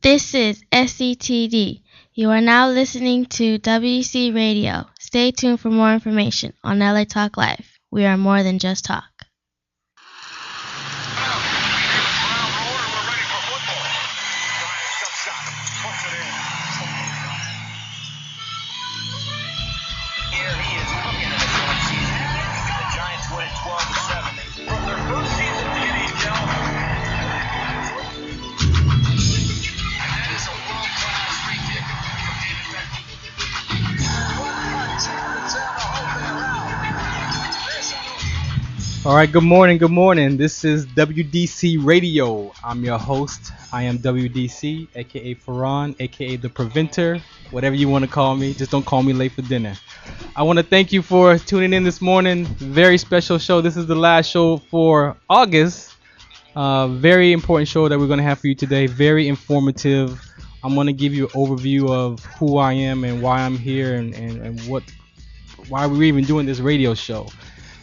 This is SCTD. You are now listening to WC Radio. Stay tuned for more information on LA Talk Live. We are more than just talk. Here he is cooking in the short season. The Giants win it 12-7. From their first season in the NHL. And that is a world-class free kick from David Beckham. All right, good morning, good morning. This is WDC Radio. I'm your host. I am WDC, aka Farhan, aka The Preventer, whatever you want to call me. Just don't call me late for dinner. I want to thank you for tuning in this morning. Very special show. This is the last show for August. Very important show that we're going to have for you today. Very informative. I'm going to give you an overview of who I am and why I'm here and why we're even doing this radio show.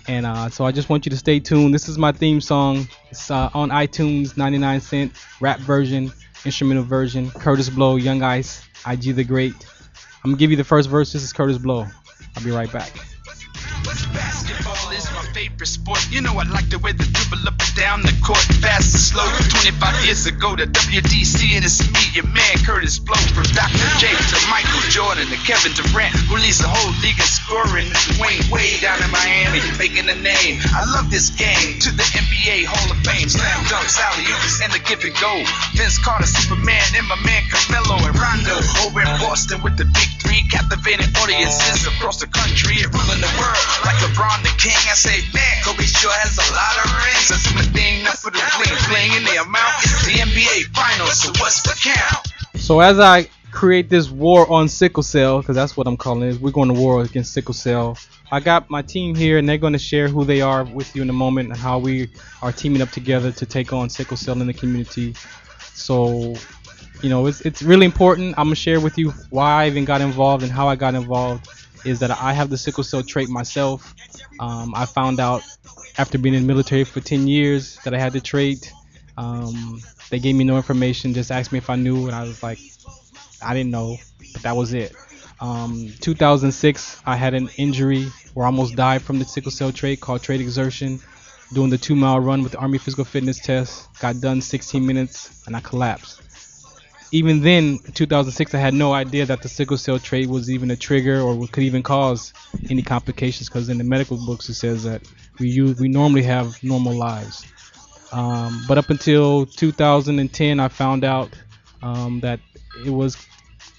And so I just want you to stay tuned. This is my theme song. It's on iTunes, 99 cent, rap version, instrumental version. Curtis Blow, Young Ice, IG the Great. I'm going to give you the first verse. This is Curtis Blow. I'll be right back. Basketball is my favorite sport. You know I like the way they dribble up and down the court, fast and slow. 25 years ago, the WDC, and it's me, your man Curtis Blow. From Dr. J to Michael Jordan to Kevin Durant, who leads the whole league in scoring. This is Wayne Wade down in Miami, making a name. I love this game. To the NBA Hall of Fame, slam dunks, alley-oops, and the give and go. Vince Carter, Superman, and my man Carmelo and Rondo over in Boston with the big three, captivating audiences across the country and ruling the world. Like LeBron the King, I say, man, Kobe sure has a lot of rings. That's my thing, not for the bling in the amount. It's the NBA Finals, so what's the count? So as I create this war on sickle cell, because that's what I'm calling it, we're going to war against sickle cell. I got my team here, and they're going to share who they are with you in a moment and how we are teaming up together to take on sickle cell in the community. So, you know, it's really important. I'm going to share with you why I even got involved and how I got involved. Is that I have the sickle cell trait myself. I found out after being in the military for 10 years that I had the trait. They gave me no information, just asked me if I knew, and I was like, I didn't know, but that was it. 2006, I had an injury where I almost died from the sickle cell trait called trait exertion. Doing the 2-mile run with the Army Physical Fitness test, got done 16 minutes, and I collapsed. Even then, in 2006, I had no idea that the sickle cell trait was even a trigger or could even cause any complications, because in the medical books it says that we normally have normal lives. But up until 2010, I found out that it was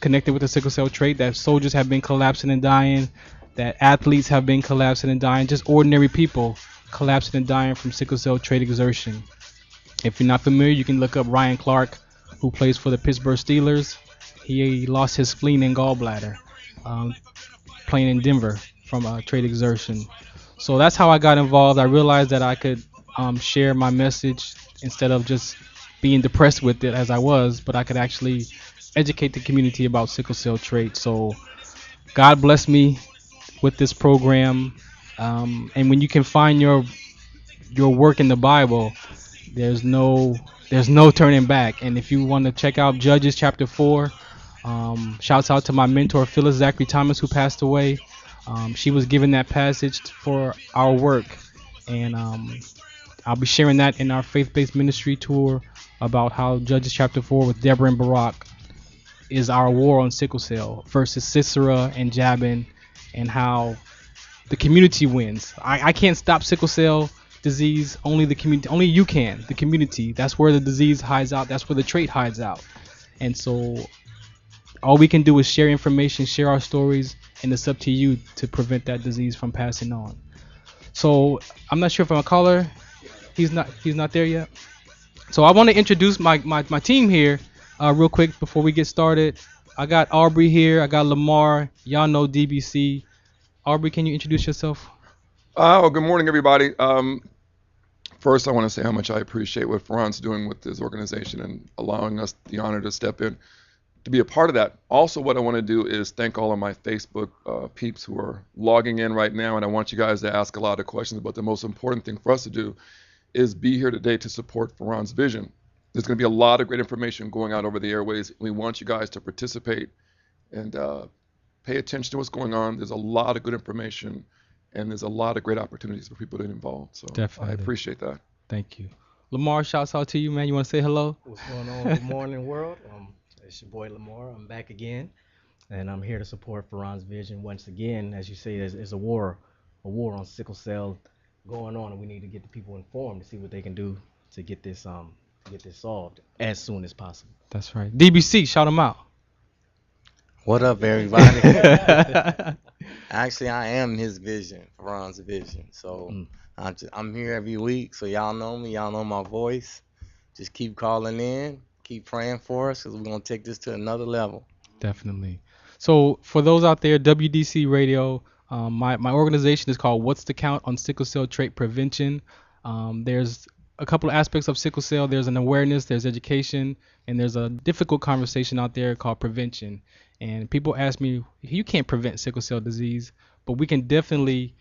connected with the sickle cell trait, that soldiers have been collapsing and dying, that athletes have been collapsing and dying, just ordinary people collapsing and dying from sickle cell trait exertion. If you're not familiar, you can look up Ryan Clark, who plays for the Pittsburgh Steelers. He lost his spleen and gallbladder playing in Denver from trait exertion. So that's how I got involved. I realized that I could share my message instead of just being depressed with it as I was, but I could actually educate the community about sickle cell trait. So God bless me with this program. And when you can find your work in the Bible, there's no turning back. And if you want to check out Judges chapter 4, shouts out to my mentor Phyllis Zachary Thomas, who passed away. She was given that passage for our work, and I'll be sharing that in our faith-based ministry tour about how Judges chapter 4 with Deborah and Barak is our war on sickle cell versus Sisera and Jabin, and how the community wins. I can't stop sickle cell disease, only the community, only you can, the community. That's where the disease hides out, that's where the trait hides out. And so all we can do is share information, share our stories, and it's up to you to prevent that disease from passing on. So I'm not sure if I'm a caller. He's not there yet. So I want to introduce my team here real quick before we get started. I got Aubrey here, I got Lamar, y'all know DBC. Aubrey, can you introduce yourself? Good morning, everybody. First, I want to say how much I appreciate what Farhan's doing with this organization and allowing us the honor to step in to be a part of that. Also, what I want to do is thank all of my Facebook peeps who are logging in right now, and I want you guys to ask a lot of questions. But the most important thing for us to do is be here today to support Farhan's vision. There's going to be a lot of great information going out over the airways. We want you guys to participate and pay attention to what's going on. There's a lot of good information, and there's a lot of great opportunities for people to get involved. So Definitely. I appreciate that. Thank you. Lamar, shouts out to you, man. You want to say hello? What's going on? Good morning, world. It's your boy Lamar. I'm back again, and I'm here to support Farron's vision once again. As you say, there's a war on sickle cell going on, and we need to get the people informed to see what they can do to get this solved as soon as possible. That's right. DBC, shout them out. What up, everybody? Actually, I am his vision, Farron's vision. So I'm here every week, so y'all know me. Y'all know my voice. Just keep calling in. Keep praying for us, because we're going to take this to another level. Definitely. So for those out there, WDC Radio, my organization is called What's the Count on Sickle Cell Trait Prevention. There's a couple of aspects of sickle cell. There's an awareness, there's education, and there's a difficult conversation out there called prevention. And people ask me, you can't prevent sickle cell disease, but we can definitely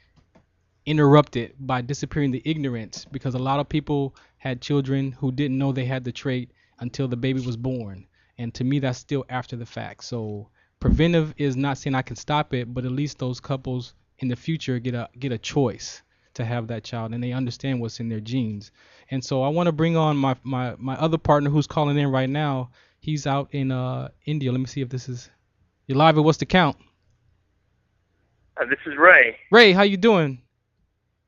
interrupt it by disappearing the ignorance, because a lot of people had children who didn't know they had the trait until the baby was born. And to me, that's still after the fact. So preventive is not saying I can stop it, but at least those couples in the future get a choice to have that child, and they understand what's in their genes. And so I want to bring on my other partner who's calling in right now. He's out in India. Let me see if this is, you're live at What's the Count? This is Ray. Ray, how you doing?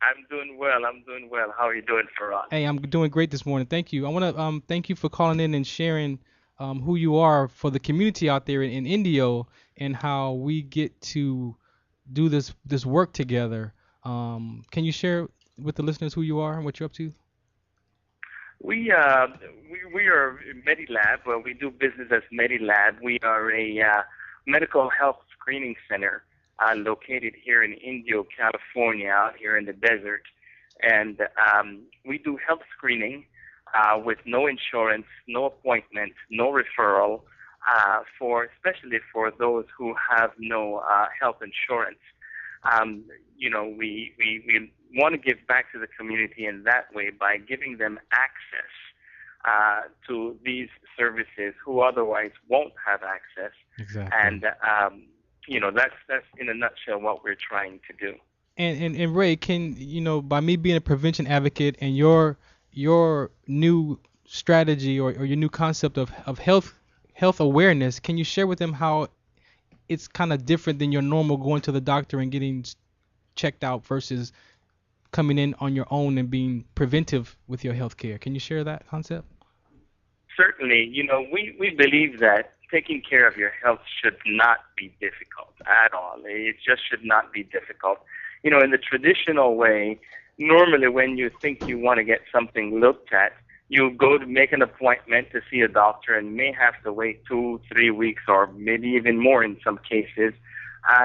I'm doing well. How are you doing, Farron? Hey, I'm doing great this morning. Thank you. I want to thank you for calling in and sharing who you are for the community out there in Indio, and how we get to do this work together. Can you share with the listeners who you are and what you're up to? We are Medilab. Well, we do business as Medilab. We are a medical health screening center located here in Indio, California, out here in the desert. And we do health screening with no insurance, no appointment, no referral, especially for those who have no health insurance. We want to give back to the community in that way by giving them access to these services who otherwise won't have access. Exactly. And that's in a nutshell what we're trying to do. And Ray, can by me being a prevention advocate and your new strategy or your new concept of health awareness, can you share with them how it's kind of different than your normal going to the doctor and getting checked out versus coming in on your own and being preventive with your health care? Can you share that concept? Certainly. We believe that taking care of your health should not be difficult at all. It just should not be difficult. In the traditional way, normally when you think you want to get something looked at, you go to make an appointment to see a doctor and may have to wait 2-3 weeks or maybe even more in some cases.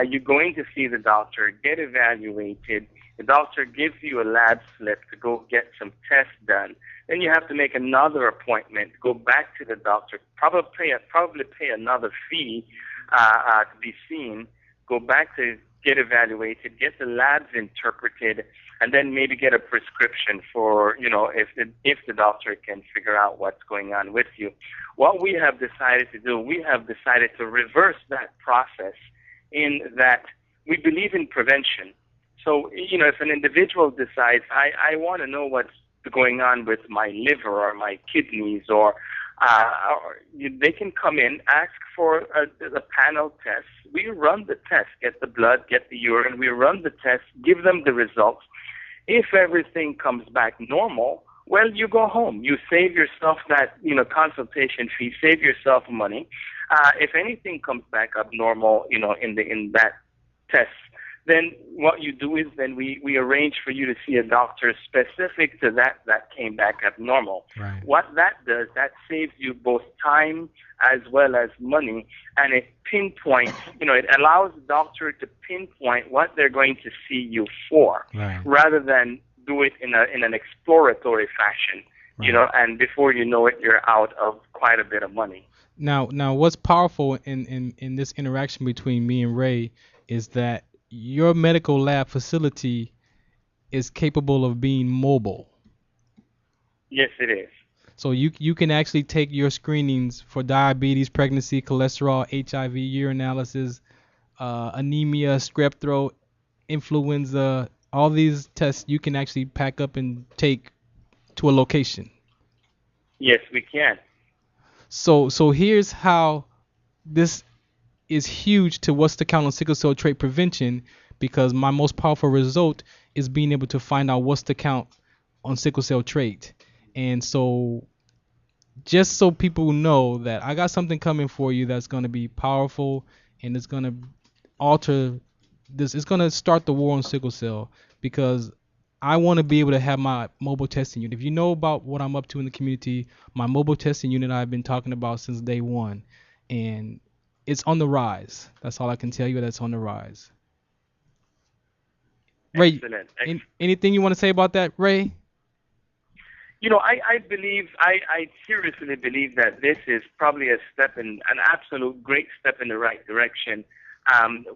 You're going to see the doctor, get evaluated. The doctor gives you a lab slip to go get some tests done. Then you have to make another appointment, go back to the doctor, probably pay another fee to be seen, go back to get evaluated, get the labs interpreted, and then maybe get a prescription for, if the doctor can figure out what's going on with you. What we have decided to do, we have decided to reverse that process in that we believe in prevention. So, if an individual decides, I want to know what's going on with my liver or my kidneys, or they can come in, ask for a panel test. We run the test, get the blood, get the urine. We run the test, give them the results. If everything comes back normal, well, you go home. You save yourself that consultation fee, save yourself money. If anything comes back abnormal, in that test, then what you do is then we arrange for you to see a doctor specific to that came back abnormal. Right. What that does, that saves you both time as well as money, and it pinpoints, it allows the doctor to pinpoint what they're going to see you for, Right. rather than do it in an exploratory fashion, Right. and before you know it, you're out of quite a bit of money. Now what's powerful in this interaction between me and Ray is that your medical lab facility is capable of being mobile. Yes, it is. So you can actually take your screenings for diabetes, pregnancy, cholesterol, HIV, urinalysis, anemia, strep throat, influenza, all these tests you can actually pack up and take to a location. Yes, we can. So here's how this is huge to what's the count on sickle cell trait prevention, because my most powerful result is being able to find out what's the count on sickle cell trait. And so just so people know that I got something coming for you that's going to be powerful, and it's going to alter this. It's going to start the war on sickle cell, because I want to be able to have my mobile testing unit. If you know about what I'm up to in the community, my mobile testing unit I've been talking about since day one, and it's on the rise. That's all I can tell you. That's on the rise. Ray, Excellent. anything you want to say about that, Ray? You know, I believe, I seriously believe that this is probably an absolute great step in the right direction.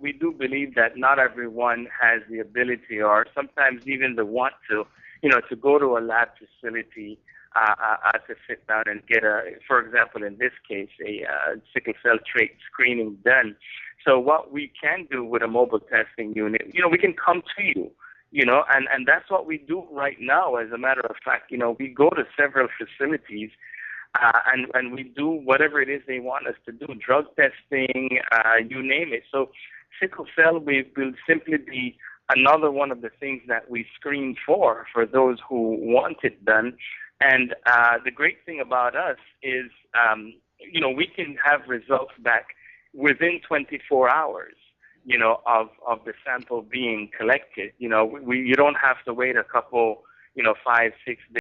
We do believe that not everyone has the ability, or sometimes even the want to, to go to a lab facility to sit down and get for example, in this case, a sickle cell trait screening done. So what we can do with a mobile testing unit, we can come to you. And that's what we do right now. As a matter of fact, we go to several facilities and we do whatever it is they want us to do, drug testing, you name it. So sickle cell will simply be another one of the things that we screen for those who want it done. And the great thing about us is, we can have results back within 24 hours. Of the sample being collected. You don't have to wait a couple, 5-6 days.